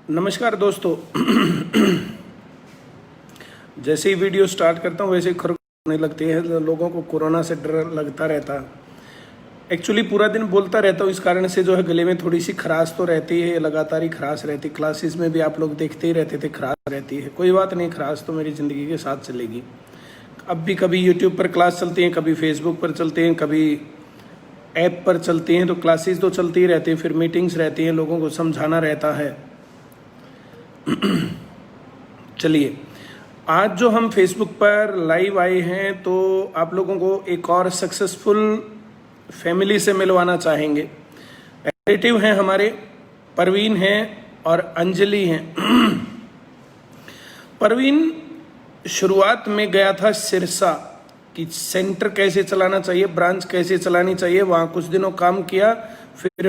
नमस्कार दोस्तों। जैसे ही वीडियो स्टार्ट करता हूँ वैसे ही खरोंच होने लगती है। लोगों को कोरोना से डर लगता रहता है। एक्चुअली पूरा दिन बोलता रहता हूँ, इस कारण से जो है गले में थोड़ी सी खराश तो रहती है, लगातार ही खराश रहती है। क्लासेस में भी आप लोग देखते ही रहते थे खराश रहती है। कोई बात नहीं, खराश तो मेरी ज़िंदगी के साथ चलेगी। अब भी कभी यूट्यूब पर क्लास चलती हैं, कभी फेसबुक पर चलती हैं, कभी ऐप पर चलती हैं, तो क्लासेस तो चलती ही रहती हैं। फिर मीटिंग्स रहती हैं, लोगों को समझाना रहता है। चलिए, आज जो हम फेसबुक पर लाइव आए हैं तो आप लोगों को एक और सक्सेसफुल फैमिली से मिलवाना चाहेंगे। रिलेटिव हैं हमारे, परवीन हैं और अंजलि हैं। परवीन शुरुआत में गया था सिरसा कि सेंटर कैसे चलाना चाहिए, ब्रांच कैसे चलानी चाहिए। वहाँ कुछ दिनों काम किया, फिर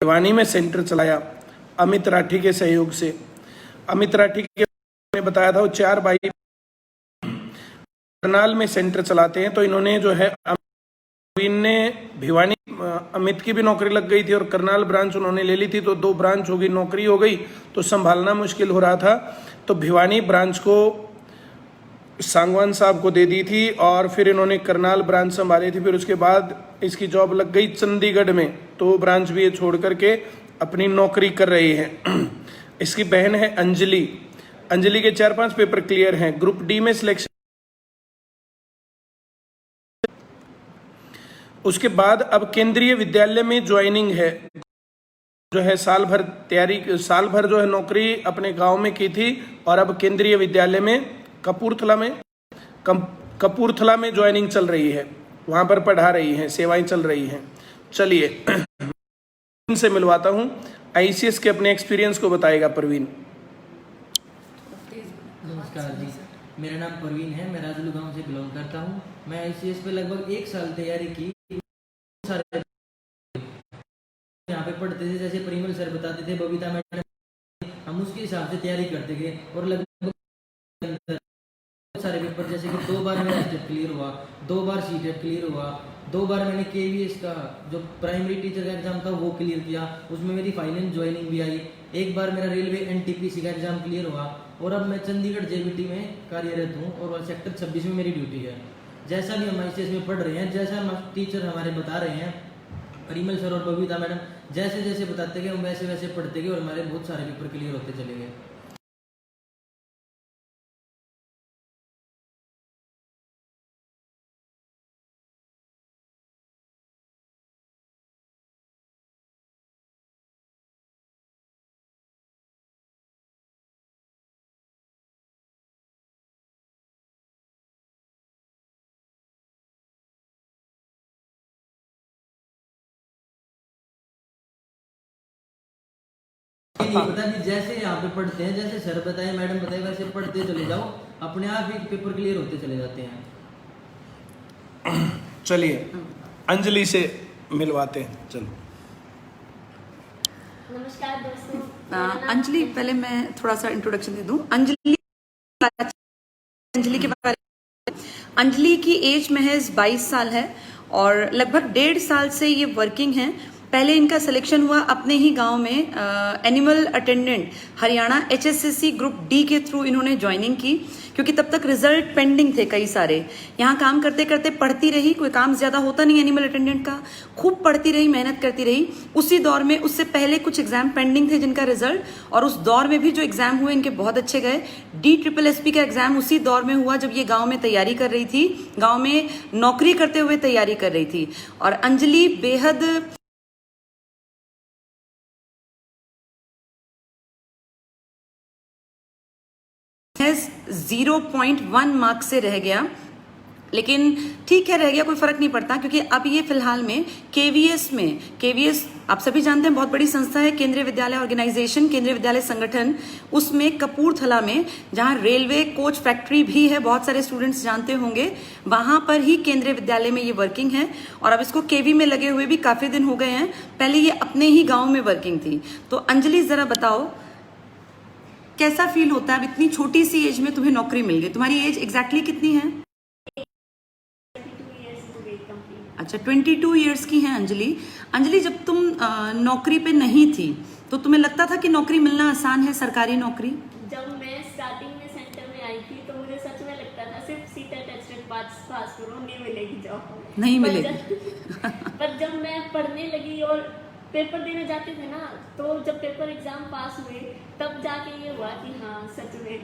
भिवानी में सेंटर चलाया अमित राठी के सहयोग से। अमित राठी के ने बताया था वो 4 भाई करनाल में सेंटर चलाते हैं। तो इन्होंने जो है परवीन ने भिवानी, अमित की भी नौकरी लग गई थी और करनाल ब्रांच उन्होंने ले ली थी, तो 2 ब्रांच हो गई, नौकरी हो गई, तो संभालना मुश्किल हो रहा था। तो भिवानी ब्रांच को सांगवान साहब को दे दी थी और फिर इन्होंने करनाल ब्रांच संभाली थी। फिर उसके बाद इसकी जॉब लग गई चंडीगढ़ में, तो वो ब्रांच भी ये छोड़ करके अपनी नौकरी कर रही है। इसकी बहन है अंजलि। अंजलि के 4-5 पेपर क्लियर हैं, ग्रुप डी में सिलेक्शन। उसके बाद अब केंद्रीय विद्यालय में ज्वाइनिंग है, जो है साल भर जो है नौकरी अपने गांव में की थी और अब केंद्रीय विद्यालय में कपूरथला में ज्वाइनिंग चल रही है, वहां पर पढ़ा रही हैं, सेवाएं चल रही हैं। चलिए इनसे मिलवाता हूं, आईसीएस के अपने एक्सपीरियंस को बताएगा परवीन। नमस्कार जी, मेरा नाम परवीन है, मैं राजलू गांव से बिलोंग करता हूं। मैं आईसीएस पे लगभग 1 साल तैयारी की। सारे यहाँ पे पढ़ते थे, जैसे परिमल सर बताते थे, बबीता मैडम, हम उसके हिसाब से तैयारी करते गए और लगभग सारे पेपर, जैसे कि 2 बार मेरा स्टेट क्लियर हुआ, 2 बार सीटेट क्लियर हुआ, 2 बार मैंने केवीएस का जो प्राइमरी टीचर का एग्जाम था वो क्लियर किया, उसमें मेरी फाइनल ज्वाइनिंग भी आई। 1 बार मेरा रेलवे एनटीपीसी का एग्जाम क्लियर हुआ और अब मैं चंडीगढ़ जेबीटी में कार्यरत हूँ और सेक्टर 26 में मेरी ड्यूटी है। जैसा भी हम आईसीएस में पढ़ रहे हैं, जैसा टीचर हमारे बता रहे हैं, परिमल सर और बबीता मैडम जैसे जैसे बताते गए हम वैसे वैसे पढ़ते गए और हमारे बहुत सारे पेपर क्लियर होते चले गए। नहीं पता नहीं, जैसे यहाँ पे पढ़ते हैं, जैसे सर बताए मैडम बताए वैसे पढ़ते चले जाओ, अपने आप ही पेपर क्लियर होते चले जाते हैं। चलिए अंजलि से मिलवाते हैं। चलो, नमस्कार दोस्तों। अंजलि, पहले मैं थोड़ा सा इंट्रोडक्शन दे दूं। अंजलि के बारे में, अंजलि की एज महज 22 साल है और लगभग 1.5 साल से ये वर्किंग है। पहले इनका सिलेक्शन हुआ अपने ही गांव में animal attendant Haryana HSSC group D के थ्रू इन्होंने ज्वाइनिंग की, क्योंकि तब तक रिजल्ट पेंडिंग थे कई सारे। यहाँ काम करते करते पढ़ती रही, कोई काम ज्यादा होता नहीं एनिमल अटेंडेंट का, खूब पढ़ती रही, मेहनत करती रही। उसी दौर में उससे पहले कुछ एग्जाम पेंडिंग थे जिनका रिजल्ट, और उस दौर में भी जो एग्जाम हुए इनके बहुत अच्छे गए। DSSP का एग्जाम उसी दौर में हुआ जब ये गाँव में तैयारी कर रही थी, गाँव में नौकरी करते हुए तैयारी कर रही थी। और अंजलि बेहद 0.1 मार्क्स से रह गया, लेकिन ठीक है, रह गया, कोई फर्क नहीं पड़ता, क्योंकि अब ये फिलहाल में केवीएस आप सभी जानते हैं बहुत बड़ी संस्था है, केंद्रीय विद्यालय ऑर्गेनाइजेशन, केंद्रीय विद्यालय संगठन, उसमें कपूरथला में जहां रेलवे कोच फैक्ट्री भी है, बहुत सारे स्टूडेंट्स जानते होंगे, वहां पर ही केंद्रीय विद्यालय में ये वर्किंग है। और अब इसको केवी में लगे हुए भी काफी दिन हो गए हैं, पहले ये अपने ही गाँव में वर्किंग थी। तो अंजलि, जरा बताओ कैसा फील होता है, अब इतनी छोटी सी एज में तुम्हें नौकरी मिल गई। तुम्हारी एज एग्जैक्टली कितनी है? अच्छा, 22 ईयर्स की हैं अंजलि। अंजलि, जब तुम नौकरी पे नहीं थी तो तुम्हें लगता था कि नौकरी मिलना आसान है, सरकारी नौकरी? जब मैं स्टार्टिंग में सेंटर में आई थी तो मुझे सच में लगता था सिर्फ सीटेट टेस्ट पास करो, नहीं मिलेगी जॉब, नहीं पर मिलेगी। पर जब मैं पढ़ने लगी और पेपर देने जाते थे ना, तो जब पेपर एग्जाम पास हुए तब जाके ये हुआ कि हाँ सच में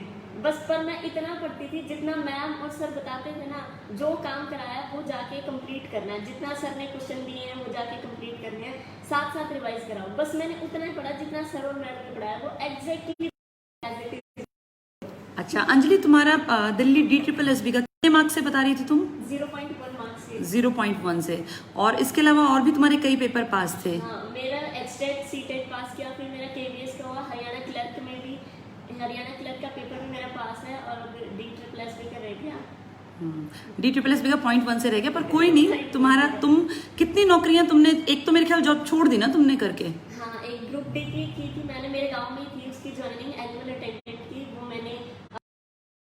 बस। पर मैं इतना पढ़ती थी जितना मैम और सर बताते थे ना, जो काम कराया वो जाके कंप्लीट करना है, जितना सर ने क्वेश्चन दिए हैं वो जाके कंप्लीट करने हैं, साथ साथ रिवाइज कराओ। बस मैंने उतना ही पढ़ा जितना सर और मैडम ने पढ़ाया, वो एग्जैक्टली। अच्छा अंजलि, तुम्हारा दिल्ली DSSB का कितने मार्क्स से बता रही थी तुम? 0.1 मार्क्स से। 0.1 से। और इसके अलावा और भी तुम्हारे कई पेपर पास थे? हाँ, मेरा एचटेट सीटेट पास किया, फिर मेरा KVS का हुआ, हरियाणा क्लर्क में भी, हरियाणा क्लर्क का पेपर भी मेरा पास है, और DSSB का रह गया। DSSB का 0.1 से रह गया, पर कोई नहीं। तुम कितनी नौकरियां तुमने, एक तो मेरे ख्याल जॉब छोड़ दी ना तुमने करके? हाँ, एक ग्रुप डी की थी मैंने, मेरे गांव में ही थी उसकी ज्वाइनिंग, एनुअल अटेंडेंट की, वो मैंने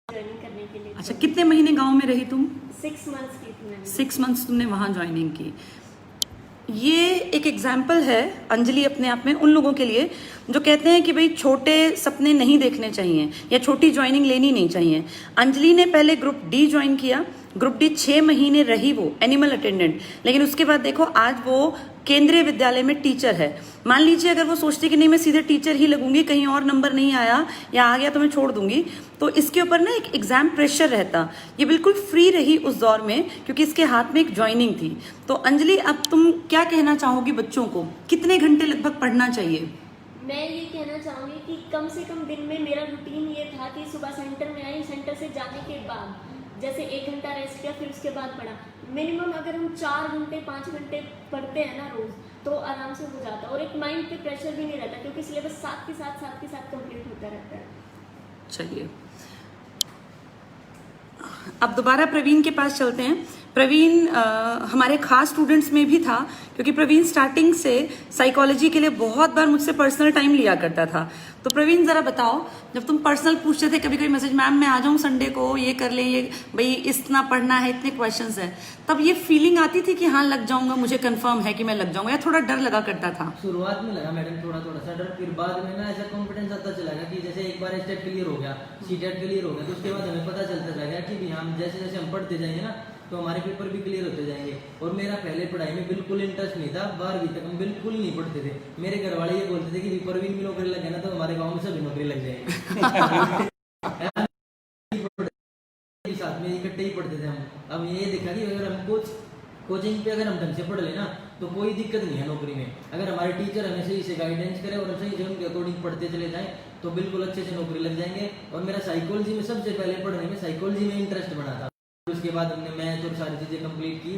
ज्वाइनिंग करने के लिए। अच्छा, कितने महीने गांव में रही तुम? 6 मंथ्स की थी मैंने। 6 मंथ्स तुमने वहां ज्वाइनिंग की। ये एक एग्जाम्पल है अंजलि अपने आप में उन लोगों के लिए जो कहते हैं कि भाई छोटे सपने नहीं देखने चाहिए या छोटी ज्वाइनिंग लेनी नहीं चाहिए। अंजलि ने पहले ग्रुप डी ज्वाइन किया, ग्रुप डी 6 महीने रही वो एनिमल अटेंडेंट, लेकिन उसके बाद देखो आज वो केंद्रीय विद्यालय में टीचर है। मान लीजिए अगर वो सोचती कि नहीं मैं सीधे टीचर ही लगूंगी, कहीं और नंबर नहीं आया या आ गया तो मैं छोड़ दूंगी, तो इसके ऊपर ना एक एग्जाम प्रेशर रहता। ये बिल्कुल फ्री रही उस दौर में क्योंकि इसके हाथ में एक ज्वाइनिंग थी। तो अंजलि, अब तुम क्या कहना चाहोगी बच्चों को, कितने घंटे लगभग पढ़ना चाहिए? मैं ये कहना चाहूँगी कि कम से कम दिन में मेरा रूटीन ये था कि सुबह सेंटर में आई, सेंटर से जाने के बाद जैसे 1 घंटा रेस्ट किया, फिर उसके बाद पढ़ा। मिनिमम अगर हम 4 घंटे 5 घंटे पढ़ते हैं ना रोज, तो आराम से हो जाता, और एक माइंड पे प्रेशर भी नहीं रहता क्योंकि सिलेबस साथ के साथ कंप्लीट होता रहता है। चलिए अब दोबारा प्रवीण के पास चलते हैं। प्रवीण हमारे खास स्टूडेंट्स में भी था क्योंकि प्रवीण स्टार्टिंग से साइकोलॉजी के लिए बहुत बार मुझसे पर्सनल टाइम लिया करता था। तो प्रवीण जरा बताओ, जब तुम पर्सनल पूछते थे कभी कभी मैसेज, मैम मैं आ जाऊं संडे को, ये कर ले, ये भाई इतना पढ़ना है, इतने क्वेश्चंस हैं, तब ये फीलिंग आती थी कि हाँ लग जाऊंगा, मुझे कंफर्म है कि मैं लग जाऊंगा, या थोड़ा डर लगा करता था? शुरुआत में लगा मैडम थोड़ा सा डर, फिर बाद में ना ऐसा कॉन्फिडेंस आता चला गया कि जैसे एक बार स्टेट क्लियर हो गया, सीटेट क्लियर हो गया, तो उसके बाद हमें पता चलता चला गया कि हम जैसे जैसे हम पढ़ते जाएंगे ना तो हमारे पेपर भी क्लियर होते जाएंगे। और मेरा पहले पढ़ाई में बिल्कुल इंटरेस्ट नहीं था, 12वीं तक हम बिल्कुल नहीं पढ़ते थे। मेरे घर वाले ये बोलते थे कि प्रवीण भी नौकरी लग गया ना तो हमारे गांव में सभी नौकरी लग जाएगी। साथ में इकट्ठे ही पढ़ते थे हम। अब ये देखा कि अगर हम कोचिंग पे अगर हम ढंग से पढ़ लेना तो कोई दिक्कत नहीं है नौकरी में। अगर हमारे टीचर हमें सही से गाइडेंस करे और हम सही से उनके अकॉर्डिंग पढ़ते चले जाएं तो बिल्कुल अच्छे से नौकरी लग जाएंगे। और मेरा साइकोलॉजी में सबसे पहले पढ़ने में साइकोलॉजी में इंटरेस्ट बना था, उसके बाद हमने मैथ और सारी चीजें कंप्लीट की।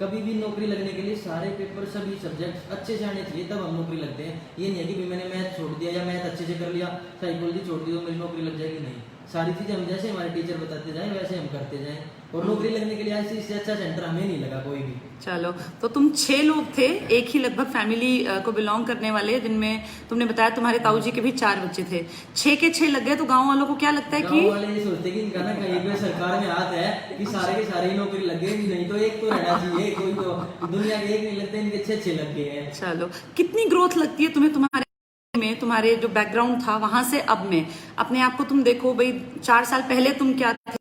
कभी भी नौकरी लगने के लिए सारे पेपर सभी सब्जेक्ट अच्छे से आने चाहिए, तब हम नौकरी लगते हैं। ये नहीं है कि मैंने मैथ छोड़ दिया या मैथ अच्छे से कर लिया, साइकोलॉजी छोड़ दी तो मेरी नौकरी लग जाएगी, नहीं। सारी चीजें हम जैसे हमारे टीचर बताते जाएं वैसे हम करते जाएं, और नौकरी लगने के लिए ऐसे इससे अच्छा सेंटर हमें नहीं लगा कोई भी। चलो, तो तुम 6 लोग थे, एक ही लगभग फैमिली को बिलोंग करने वाले, जिनमें तुमने बताया तुम्हारे ताऊ जी के भी 4 बच्चे थे। 6 के 6 लग गए, तो गांव वालों को क्या लगता है कि गांव वाले ये सोचते कि इनका ना कहीं पे सरकार में हाथ है कि सारे के सारे ही नौकरी लग गए, नहीं तो एक तो रहना चाहिए, कोई तो दुनिया के एक नहीं लगते, इनके 6 लग गए हैं। चलो, कितनी ग्रोथ लगती है तुम्हें तुम्हारे में, तुम्हारे जो बैकग्राउंड था वहां से अब में अपने आप को तुम देखो, भाई 4 साल पहले तुम क्या थे,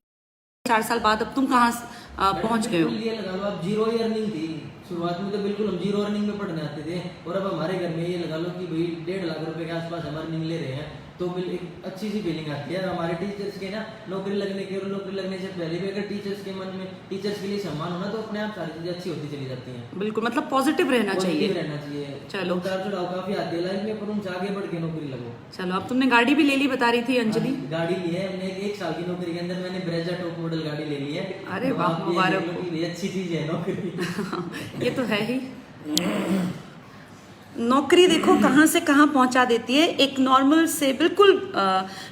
4 साल बाद अब तुम कहाँ पहुंच गए हो? ये लगा लो, अब 0 ही अर्निंग थी शुरुआत में, तो बिल्कुल हम 0 अर्निंग में पढ़ने आते थे, और अब हमारे घर में ये लगा लो कि भाई 1.5 लाख रुपए के आसपास हम अर्निंग ले रहे हैं, तो एक अच्छी सी फीलिंग आती है। हमारे टीचर्स के ना नौकरी लगने के और नौकरी लगने से पहले भी अगर टीचर्स के मन में टीचर्स के लिए सम्मान होना तो अपने आप सारी चीजें अच्छी होती चली जाती हैं। बिल्कुल, मतलब पॉजिटिव रहना चाहिए। चलो, उतार चढ़ाव काफी आते हैं लाइफ में, पर उनसे आगे बढ़ के नौकरी लगो। चलो, अब तुमने गाड़ी भी ले ली, बता रही थी अंजलि। गाड़ी ली है हमने, 1 साल की नौकरी के अंदर मैंने ब्रेजा टॉप मॉडल गाड़ी ले ली है। अरे वाह, मुबारक हो। ये अच्छी चीज है नौकरी। ये तो है ही। नौकरी देखो कहाँ से कहाँ पहुंचा देती है। एक नॉर्मल से बिल्कुल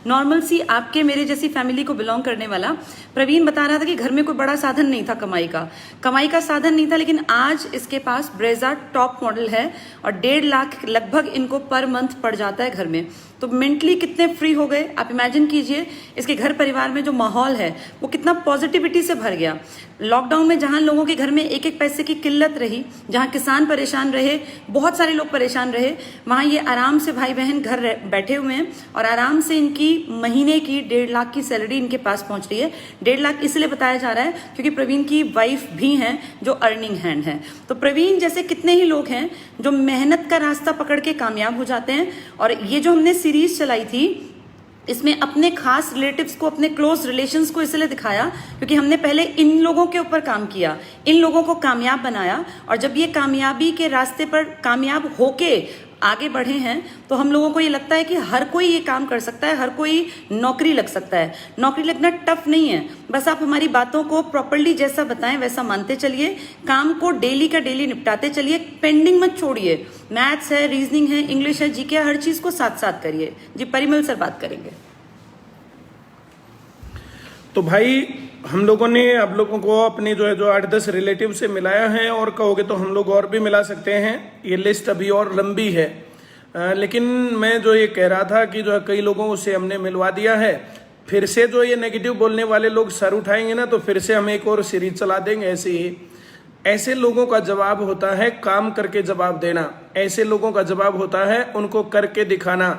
नॉर्मल सी आपके मेरे जैसी फैमिली को बिलोंग करने वाला प्रवीण बता रहा था कि घर में कोई बड़ा साधन नहीं था, कमाई का साधन नहीं था, लेकिन आज इसके पास ब्रेजा टॉप मॉडल है और 1.5 लाख लगभग इनको पर मंथ पड़ जाता है घर में। तो मेंटली कितने फ्री हो गए आप इमेजिन कीजिए। इसके घर परिवार में जो माहौल है वो कितना पॉजिटिविटी से भर गया। लॉकडाउन में जहां लोगों के घर में एक एक पैसे की किल्लत रही, जहां किसान परेशान रहे, बहुत सारे लोग परेशान रहे, वहां ये आराम से भाई बहन घर बैठे हुए हैं और आराम से इनकी महीने की 1.5 लाख की सैलरी इनके पास पहुंच रही है। 1.5 लाख इसलिए बताया जा रहा है क्योंकि प्रवीण की वाइफ भी हैं जो अर्निंग हैंड है। तो प्रवीण जैसे कितने ही लोग हैं जो मेहनत का रास्ता पकड़ के कामयाब हो जाते हैं। और ये जो हमने सीरीज चलाई थी इसमें अपने खास रिलेटिव्स को, अपने क्लोज रिलेशंस को इसलिए दिखाया क्योंकि हमने पहले इन लोगों के ऊपर काम किया, इन लोगों को कामयाब बनाया, और जब ये कामयाबी के रास्ते पर कामयाब होके आगे बढ़े हैं तो हम लोगों को ये लगता है कि हर कोई ये काम कर सकता है, हर कोई नौकरी लग सकता है। नौकरी लगना टफ नहीं है, बस आप हमारी बातों को प्रॉपर्ली जैसा बताएं वैसा मानते चलिए, काम को डेली का डेली निपटाते चलिए, पेंडिंग मत छोड़िए। मैथ्स है, रीजनिंग है, इंग्लिश है, जीके, हर चीज को साथ साथ करिए। जी परिमल सर बात करेंगे। तो भाई हम लोगों ने आप लोगों को अपने जो 8-10 रिलेटिव से मिलाया है, और कहोगे तो हम लोग और भी मिला सकते हैं, ये लिस्ट अभी और लंबी है। लेकिन मैं जो ये कह रहा था कि जो है कई लोगों से हमने मिलवा दिया है, फिर से जो ये नेगेटिव बोलने वाले लोग सर उठाएंगे ना तो फिर से हम एक और सीरीज चला देंगे ऐसे ही। ऐसे लोगों का जवाब होता है काम करके जवाब देना, ऐसे लोगों का जवाब होता है उनको करके दिखाना।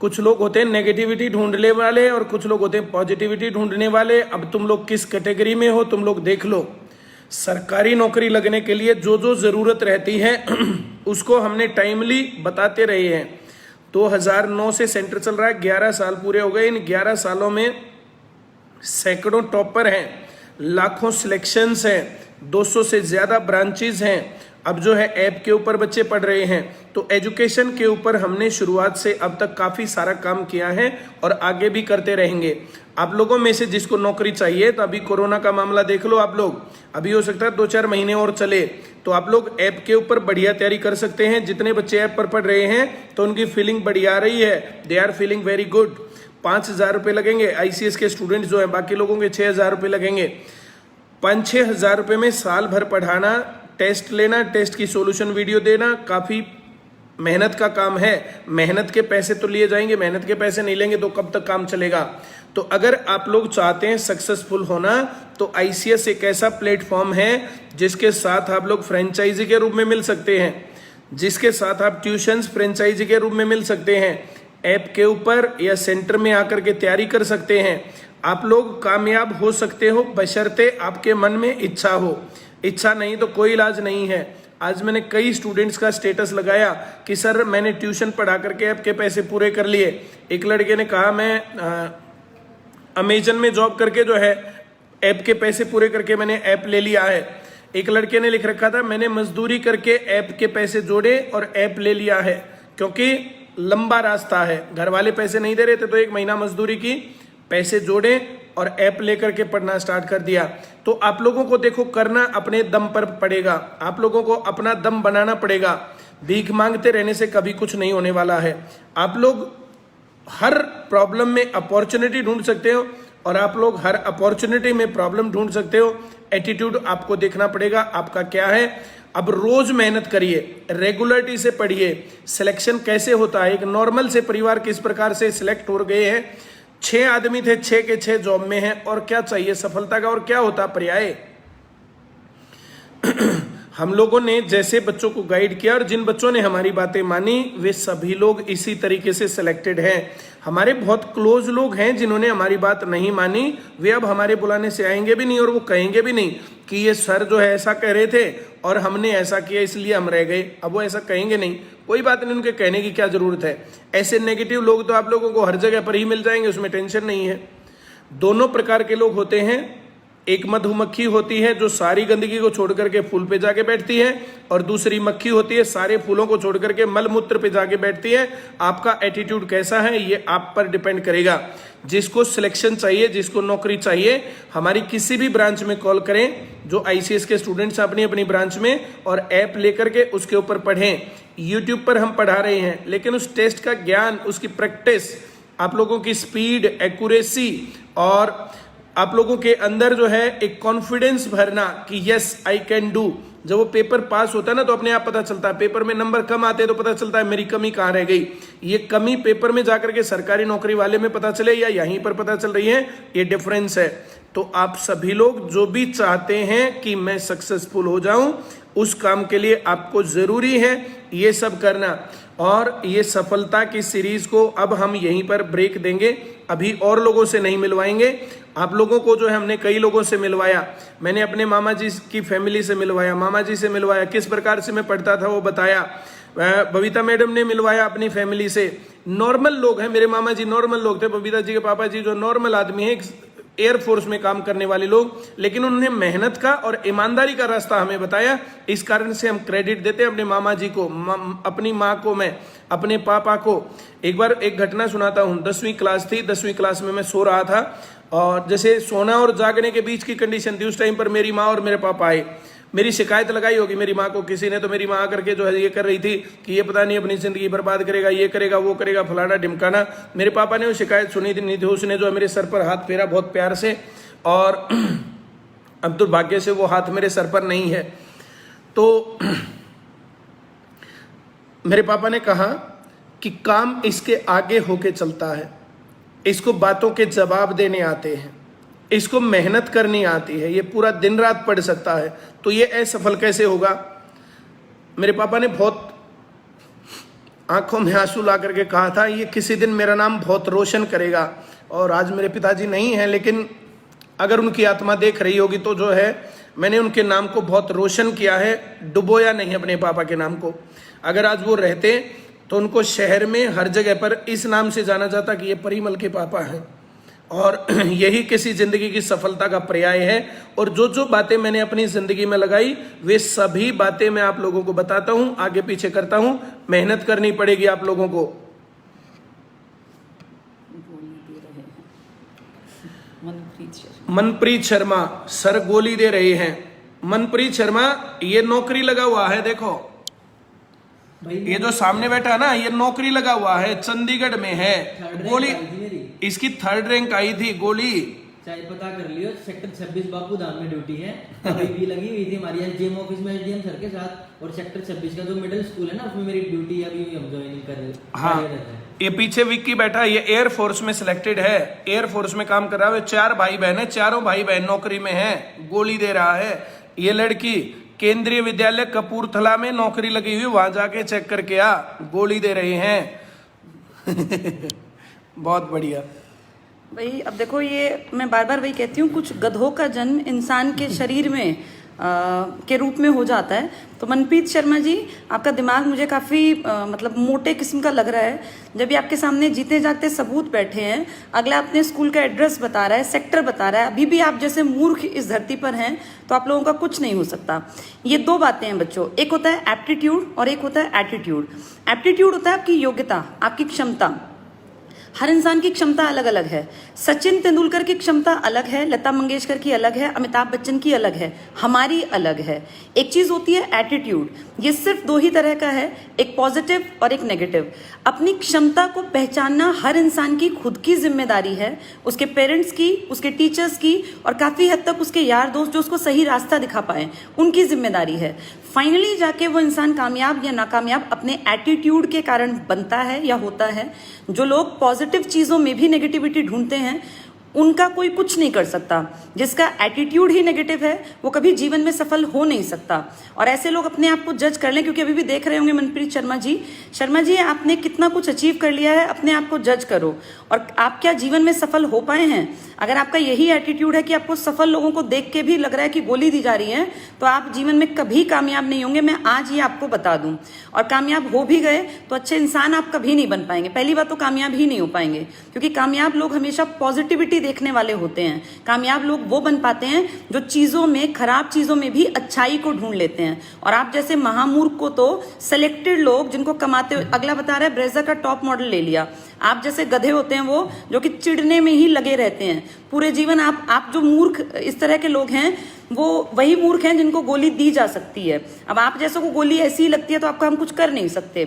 कुछ लोग होते हैं नेगेटिविटी ढूंढने वाले और कुछ लोग होते हैं पॉजिटिविटी ढूंढने वाले। अब तुम लोग किस कैटेगरी में हो तुम लोग देख लो। सरकारी नौकरी लगने के लिए जो जो जरूरत रहती है उसको हमने टाइमली बताते रहे हैं। 2009 से सेंटर चल रहा है, 11 साल पूरे हो गए। इन 11 सालों में सैकड़ों टॉपर हैं, लाखों सिलेक्शंस हैं, 200 से ज्यादा ब्रांचेज हैं। अब जो है ऐप के ऊपर बच्चे पढ़ रहे हैं। तो एजुकेशन के ऊपर हमने शुरुआत से अब तक काफी सारा काम किया है और आगे भी करते रहेंगे। आप लोगों में से जिसको नौकरी चाहिए, तो अभी कोरोना का मामला देख लो आप लोग, अभी हो सकता है 2-4 महीने और चले, तो आप लोग ऐप के ऊपर बढ़िया तैयारी कर सकते हैं। जितने बच्चे ऐप पर पढ़ रहे हैं तो उनकी फीलिंग बढ़िया आ रही है, they are feeling very good. 5,000 रुपये लगेंगे ICS के स्टूडेंट जो है, बाकी लोगों के 6,000 रुपये लगेंगे। 5-6 हज़ार रुपये में साल भर पढ़ाना, टेस्ट लेना, टेस्ट की सॉल्यूशन वीडियो देना, काफी मेहनत का काम है। मेहनत के पैसे तो लिए जाएंगे, मेहनत के पैसे नहीं लेंगे तो कब तक काम चलेगा। तो अगर आप लोग चाहते हैं सक्सेसफुल होना तो ICS एक ऐसा प्लेटफॉर्म है जिसके साथ आप लोग फ्रेंचाइजी के रूप में मिल सकते हैं, जिसके साथ आप ट्यूशंस फ्रेंचाइजी के रूप में मिल सकते हैं, ऐप के ऊपर या सेंटर में आकर के तैयारी कर सकते हैं। आप लोग कामयाब हो सकते हो बशर्ते आपके मन में इच्छा हो। इच्छा नहीं तो कोई इलाज नहीं है। आज मैंने कई स्टूडेंट्स का स्टेटस लगाया कि सर मैंने ट्यूशन पढ़ा करके ऐप के पैसे पूरे कर लिए। एक लड़के ने कहा मैं अमेजन में जॉब करके जो है ऐप के पैसे पूरे करके मैंने ऐप ले लिया है। एक लड़के ने लिख रखा था मैंने मजदूरी करके ऐप के पैसे जोड़े और ऐप ले लिया है, क्योंकि लंबा रास्ता है, घर वाले पैसे नहीं दे रहे थे तो 1 महीना मजदूरी की, पैसे जोड़े और ऐप लेकर के पढ़ना स्टार्ट कर दिया। तो आप लोगों को देखो करना अपने दम पर पड़ेगा, आप लोगों को अपना दम बनाना पड़ेगा। भीख मांगते रहने से कभी कुछ नहीं होने वाला है। आप लोग हर प्रॉब्लम में अपॉर्चुनिटी ढूंढ सकते हो और आप लोग हर अपॉर्चुनिटी में प्रॉब्लम ढूंढ सकते हो। एटीट्यूड आपको देखना पड़ेगा आपका क्या है। अब रोज मेहनत करिए, रेगुलरिटी से पढ़िए। सिलेक्शन कैसे होता है, एक नॉर्मल से परिवार किस प्रकार से सिलेक्ट हो गए हैं। 6 आदमी थे, 6 के 6 जॉब में हैं, और क्या चाहिए सफलता का, और क्या होता पर्याय। हम लोगों ने जैसे बच्चों को गाइड किया और जिन बच्चों ने हमारी बातें मानी वे सभी लोग इसी तरीके से सिलेक्टेड हैं। हमारे बहुत क्लोज लोग हैं जिन्होंने हमारी बात नहीं मानी, वे अब हमारे बुलाने से आएंगे भी नहीं और वो कहेंगे भी नहीं कि ये सर जो है ऐसा कह रहे थे और हमने ऐसा किया इसलिए हम रह गए। अब वो ऐसा कहेंगे नहीं, कोई बात नहीं, उनके कहने की क्या जरूरत है। ऐसे नेगेटिव लोग तो आप लोगों को हर जगह पर ही मिल जाएंगे, उसमें टेंशन नहीं है। दोनों प्रकार के लोग होते हैं। एक मधुमक्खी होती है जो सारी गंदगी को छोड़ करके फूल पे जाके बैठती है, और दूसरी मक्खी होती है सारे फूलों को छोड़ करके मल मूत्र पे जाके बैठती है। आपका एटीट्यूड कैसा है ये आप पर डिपेंड करेगा। जिसको सिलेक्शन चाहिए, जिसको नौकरी चाहिए, हमारी किसी भी ब्रांच में कॉल करें। जो ICS के स्टूडेंट्स अपनी अपनी ब्रांच में, और ऐप लेकर के उसके ऊपर पढ़ें। यूट्यूब पर हम पढ़ा रहे हैं, लेकिन उस टेस्ट का ज्ञान, उसकी प्रैक्टिस, आप लोगों की स्पीड, एक्यूरेसी और आप लोगों के अंदर जो है एक कॉन्फिडेंस भरना कि यस आई कैन डू, जब वो पेपर पास होता है ना तो अपने आप पता चलता है। पेपर में नंबर कम आते हैं तो पता चलता है मेरी कमी कहाँ रह गई। ये कमी पेपर में जाकर के सरकारी नौकरी वाले में पता चले या यहीं पर पता चल रही है, ये डिफरेंस है। तो आप सभी लोग जो भी चाहते हैं कि मैं सक्सेसफुल हो जाऊं, उस काम के लिए आपको जरूरी है ये सब करना। और ये सफलता की सीरीज को अब हम यहीं पर ब्रेक देंगे, अभी और लोगों से नहीं मिलवाएंगे। आप लोगों को जो है हमने कई लोगों से मिलवाया, मैंने अपने मामा जी की फैमिली से मिलवाया, मामा जी से मिलवाया, किस प्रकार से मैं पढ़ता था वो बताया। बबीता मैडम ने मिलवाया अपनी फैमिली से। नॉर्मल लोग हैं, मेरे मामा जी नॉर्मल लोग थे, बबीता जी के पापा जी जो नॉर्मल आदमी है, एयरफोर्स में काम करने वाले लोग, लेकिन उन्होंने मेहनत का और ईमानदारी का रास्ता हमें बताया। इस कारण से हम क्रेडिट देते हैं अपने मामा जी को, अपनी माँ को, मैं अपने पापा को। एक बार एक घटना सुनाता हूँ। 10वीं क्लास थी, 10वीं क्लास में मैं सो रहा था और जैसे सोना और जागने के बीच की कंडीशन थी, उस टाइम पर मेरी माँ और मेरे पापा आए। मेरी शिकायत लगाई होगी मेरी माँ को किसी ने, तो मेरी माँ आकर के जो है ये कर रही थी कि ये पता नहीं अपनी जिंदगी बर्बाद करेगा, ये करेगा, वो करेगा, फलाना ढिमकाना। मेरे पापा ने वो शिकायत सुनी थी नहीं थी, उसने जो है मेरे सर पर हाथ फेरा बहुत प्यार से, और अब दुर्भाग्य से वो हाथ मेरे सर पर नहीं है। तो मेरे पापा ने कहा कि काम इसके आगे होके चलता है, इसको बातों के जवाब देने आते हैं, इसको मेहनत करनी आती है, ये पूरा दिन रात पढ़ सकता है, तो ये असफल कैसे होगा। मेरे पापा ने बहुत आंखों में आंसू ला करके कहा था ये किसी दिन मेरा नाम बहुत रोशन करेगा। और आज मेरे पिताजी नहीं हैं, लेकिन अगर उनकी आत्मा देख रही होगी तो जो है मैंने उनके नाम को बहुत रोशन किया है, डुबोया नहीं अपने पापा के नाम को। अगर आज वो रहते तो उनको शहर में हर जगह पर इस नाम से जाना जाता कि ये परिमल के पापा हैं। और यही किसी जिंदगी की सफलता का पर्याय है। और जो जो बातें मैंने अपनी जिंदगी में लगाई वे सभी बातें मैं आप लोगों को बताता हूं, आगे पीछे करता हूं। मेहनत करनी पड़ेगी आप लोगों को। मनप्रीत शर्मा सर गोली दे रहे हैं। मनप्रीत शर्मा ये नौकरी लगा हुआ है, देखो ये जो सामने बैठा है ना, ये नौकरी लगा हुआ है, चंडीगढ़ में है। गोली इसकी 3rd रैंक आई थी। गोली चाहे पता कर लियो, सेक्टर 26 बापू धाम में ड्यूटी है, अभी भी लगी हुई थी हमारी एसडीएम ऑफिस में एसडीएम सर के साथ। और सेक्टर 26 का जो मिडिल स्कूल है ना, उसमें मेरी ड्यूटी अभी हम ज्वाइनिंग कर रहे हैं। हाँ, ये पीछे विक्की बैठा है, ये एयरफोर्स में सिलेक्टेड है, एयरफोर्स में काम कर रहा है। 4 भाई बहन है, चारों भाई बहन नौकरी में है। गोली दे रहा है। ये लड़की केंद्रीय विद्यालय कपूरथला में नौकरी लगी हुई, वहां जाके चेक करके आ। गोली दे रहे हैं। बहुत बढ़िया भाई। अब देखो, ये मैं बार बार वही कहती हूँ, कुछ गधों का जन्म इंसान के शरीर में के रूप में हो जाता है। तो मनप्रीत शर्मा जी, आपका दिमाग मुझे काफ़ी मतलब मोटे किस्म का लग रहा है। जब ये आपके सामने जीते जागते सबूत बैठे हैं, अगला अपने स्कूल का एड्रेस बता रहा है, सेक्टर बता रहा है, अभी भी आप जैसे मूर्ख इस धरती पर हैं, तो आप लोगों का कुछ नहीं हो सकता। ये 2 बातें हैं बच्चों, एक होता है एप्टीट्यूड और एक होता है एटीट्यूड। एप्टीट्यूड होता है आपकी योग्यता, आपकी क्षमता। हर इंसान की क्षमता अलग अलग है। सचिन तेंदुलकर की क्षमता अलग है, लता मंगेशकर की अलग है, अमिताभ बच्चन की अलग है, हमारी अलग है। एक चीज होती है एटीट्यूड, ये सिर्फ 2 ही तरह का है, एक पॉजिटिव और एक नेगेटिव। अपनी क्षमता को पहचानना हर इंसान की खुद की जिम्मेदारी है, उसके पेरेंट्स की, उसके टीचर्स की, और काफी हद तक उसके यार दोस्त जो उसको सही रास्ता दिखा पाए, उनकी जिम्मेदारी है। फाइनली जाके वो इंसान कामयाब या नाकामयाब अपने एटीट्यूड के कारण बनता है या होता है। जो लोग पॉजिटिव चीजों में भी नेगेटिविटी ढूंढते हैं, उनका कोई कुछ नहीं कर सकता। जिसका एटीट्यूड ही नेगेटिव है, वो कभी जीवन में सफल हो नहीं सकता। और ऐसे लोग अपने आप को जज कर लें, क्योंकि अभी भी देख रहे होंगे मनप्रीत शर्मा जी आपने कितना कुछ अचीव कर लिया है, अपने आप को जज करो। और आप क्या जीवन में सफल हो पाए हैं? अगर आपका यही एटीट्यूड है कि आपको सफल लोगों को देख के भी लग रहा है कि गोली दी जा रही है, तो आप जीवन में कभी कामयाब नहीं होंगे, मैं आज ही आपको बता दूं। और कामयाब हो भी गए तो अच्छे इंसान आप कभी नहीं बन पाएंगे। पहली बात तो कामयाब ही नहीं हो पाएंगे, क्योंकि कामयाब लोग हमेशा पॉजिटिविटी देखने वाले होते हैं। कामयाब लोग वो बन पाते हैं जो चीजों में, खराब चीजों में भी अच्छाई को ढूंढ लेते हैं। और आप जैसे महामूर्ख को तो सिलेक्टेड लोग जिनको कमाते हुए, अगला बता रहा है ब्रेजा का टॉप मॉडल ले लिया। आप जैसे गधे होते हैं वो, जो कि चिढ़ने में ही लगे रहते हैं पूरे जीवन। आप जो मूर्ख इस तरह के लोग हैं, वो वही मूर्ख हैं जिनको गोली दी जा सकती है। अब आप जैसों को गोली ऐसी ही लगती है तो आपको हम कुछ कर नहीं सकते।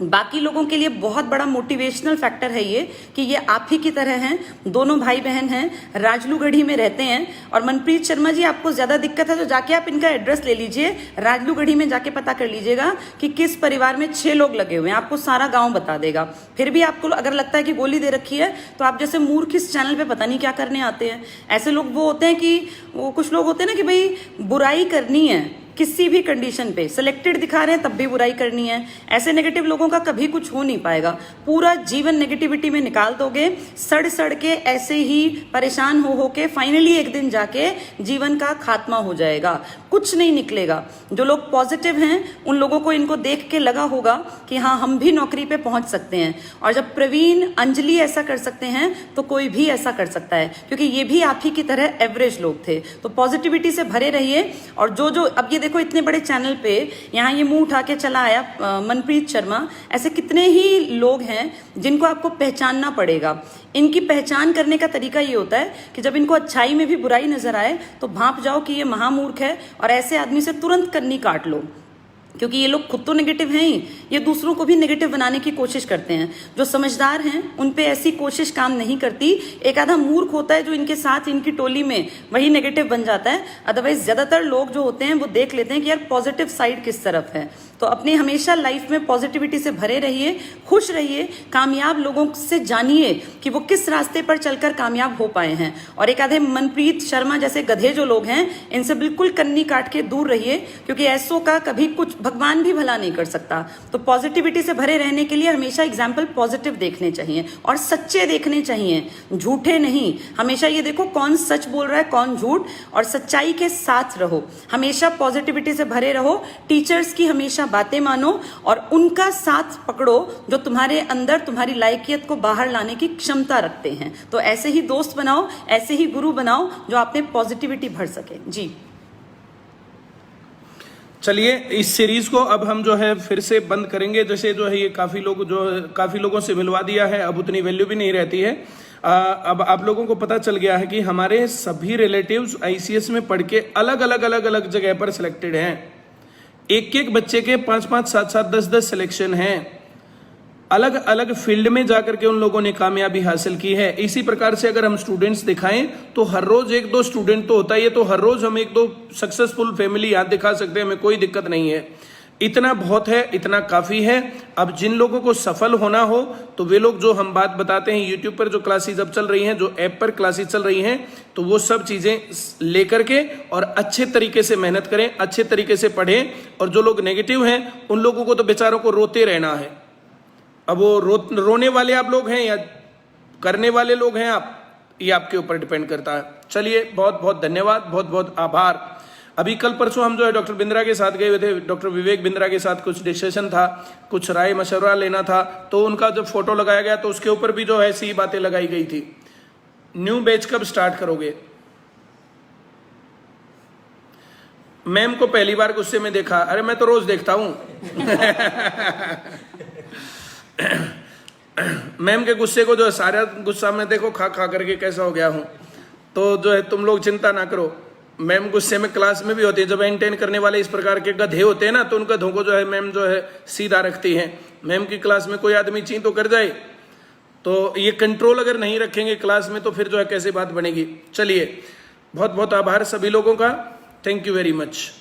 बाकी लोगों के लिए बहुत बड़ा मोटिवेशनल फैक्टर है ये कि ये आप ही की तरह हैं, दोनों भाई बहन हैं, राजलूगढ़ी में रहते हैं। और मनप्रीत शर्मा जी, आपको ज्यादा दिक्कत है तो जाके आप इनका एड्रेस ले लीजिए, राजलूगढ़ी में जाके पता कर लीजिएगा कि किस परिवार में 6 लोग लगे हुए हैं, आपको सारा गांव बता देगा। फिर भी आपको अगर लगता है कि गोली दे रखी है तो आप जैसे मूर्ख इस चैनल पे पता नहीं क्या करने आते हैं। ऐसे लोग वो होते हैं कि वो कुछ लोग होते हैं ना कि भाई बुराई करनी है किसी भी कंडीशन पे, सिलेक्टेड दिखा रहे हैं तब भी बुराई करनी है। ऐसे नेगेटिव लोगों का कभी कुछ हो नहीं पाएगा, पूरा जीवन नेगेटिविटी में निकाल दोगे, सड़ सड़ के ऐसे ही परेशान हो के फाइनली एक दिन जाके जीवन का खात्मा हो जाएगा, कुछ नहीं निकलेगा। जो लोग पॉजिटिव हैं उन लोगों को इनको देख के लगा होगा कि हाँ हम भी नौकरी पे पहुंच सकते हैं, और जब प्रवीण अंजलि ऐसा कर सकते हैं तो कोई भी ऐसा कर सकता है, क्योंकि ये भी आप ही की तरह एवरेज लोग थे। तो पॉजिटिविटी से भरे रहिए। और जो अब ये देखो इतने बड़े चैनल पे यहाँ ये मुंह उठा के चला आया मनप्रीत शर्मा, ऐसे कितने ही लोग हैं जिनको आपको पहचानना पड़ेगा। इनकी पहचान करने का तरीका ये होता है कि जब इनको अच्छाई में भी बुराई नजर आए तो भांप जाओ कि ये महामूर्ख है, और ऐसे आदमी से तुरंत कन्नी काट लो, क्योंकि ये लोग खुद तो नेगेटिव हैं ही, ये दूसरों को भी नेगेटिव बनाने की कोशिश करते हैं। जो समझदार हैं उन पे ऐसी कोशिश काम नहीं करती। एक आधा मूर्ख होता है जो इनके साथ इनकी टोली में वही नेगेटिव बन जाता है, अदरवाइज ज्यादातर लोग जो होते हैं वो देख लेते हैं कि यार पॉजिटिव साइड किस तरफ है। तो अपने हमेशा लाइफ में पॉजिटिविटी से भरे रहिए, खुश रहिए, कामयाब लोगों से जानिए कि वो किस रास्ते पर चलकर कामयाब हो पाए हैं। और एक आधे मनप्रीत शर्मा जैसे गधे जो लोग हैं इनसे बिल्कुल कन्नी काट के दूर रहिए, क्योंकि ऐसों का कभी कुछ भगवान भी भला नहीं कर सकता। तो पॉजिटिविटी से भरे रहने के लिए हमेशा एग्जाम्पल पॉजिटिव देखने चाहिए और सच्चे देखने चाहिए, झूठे नहीं। हमेशा ये देखो कौन सच बोल रहा है कौन झूठ, और सच्चाई के साथ रहो, हमेशा पॉजिटिविटी से भरे रहो। टीचर्स की हमेशा बातें मानो और उनका साथ पकड़ो जो तुम्हारे अंदर तुम्हारी लायकियत को बाहर लाने की क्षमता रखते हैं। तो ऐसे ही दोस्त बनाओ, ऐसे ही गुरु बनाओ जो आप में पॉजिटिविटी भर सके। जी चलिए, इस सीरीज को अब हम जो है फिर से बंद करेंगे। जैसे जो है ये काफी लोगों से मिलवा दिया है, अब उतनी वैल्यू भी नहीं रहती है। अब आप लोगों को पता चल गया है कि हमारे सभी रिलेटिव्स आईसीएस में पढ़ के अलग अलग जगह पर सिलेक्टेड हैं। एक बच्चे के 5-5, 7-7, 10-10 सिलेक्शन हैं। अलग अलग फील्ड में जाकर के उन लोगों ने कामयाबी हासिल की है। इसी प्रकार से अगर हम स्टूडेंट्स दिखाएं तो हर रोज 1-2 स्टूडेंट तो होता ही है, तो हर रोज हम 1-2 सक्सेसफुल फैमिली याद दिखा सकते हैं, हमें कोई दिक्कत नहीं है। इतना बहुत है, इतना काफी है। अब जिन लोगों को सफल होना हो तो वे लोग जो हम बात बताते हैं यूट्यूब पर जो क्लासेस अब चल रही हैं, जो ऐप पर क्लासेस चल रही हैं, तो वो सब चीजें लेकर के और अच्छे तरीके से मेहनत करें, अच्छे तरीके से पढ़ें। और जो लोग नेगेटिव हैं उन लोगों को तो बेचारों को रोते रहना है। अब वो रोने वाले आप लोग हैं या करने वाले लोग हैं आप, ये आपके ऊपर डिपेंड करता है। चलिए, बहुत बहुत धन्यवाद, बहुत बहुत आभार। अभी कल परसों हम जो है डॉक्टर बिंद्रा के साथ गए हुए थे, डॉक्टर विवेक बिंद्रा के साथ कुछ डिस्कशन था, कुछ राय मशवरा लेना था, तो उनका जब फोटो लगाया गया तो उसके ऊपर भी जो है ऐसी बातें लगाई गई थी। न्यू बैच कब स्टार्ट करोगे? मैम को पहली बार गुस्से में देखा, अरे मैं तो रोज देखता हूं। मैम के गुस्से को जो है सारा गुस्सा में देखो खा करके कैसा हो गया हूं। तो जो है तुम लोग चिंता ना करो, मैम गुस्से में क्लास में भी होती है। जब एंटेन करने वाले इस प्रकार के गधे होते हैं ना, तो उन गधों को जो है मैम जो है सीधा रखती है। मैम की क्लास में कोई आदमी ची तो कर जाए, तो ये कंट्रोल अगर नहीं रखेंगे क्लास में तो फिर जो है कैसे बात बनेगी। चलिए, बहुत बहुत आभार सभी लोगों का। Thank you very much.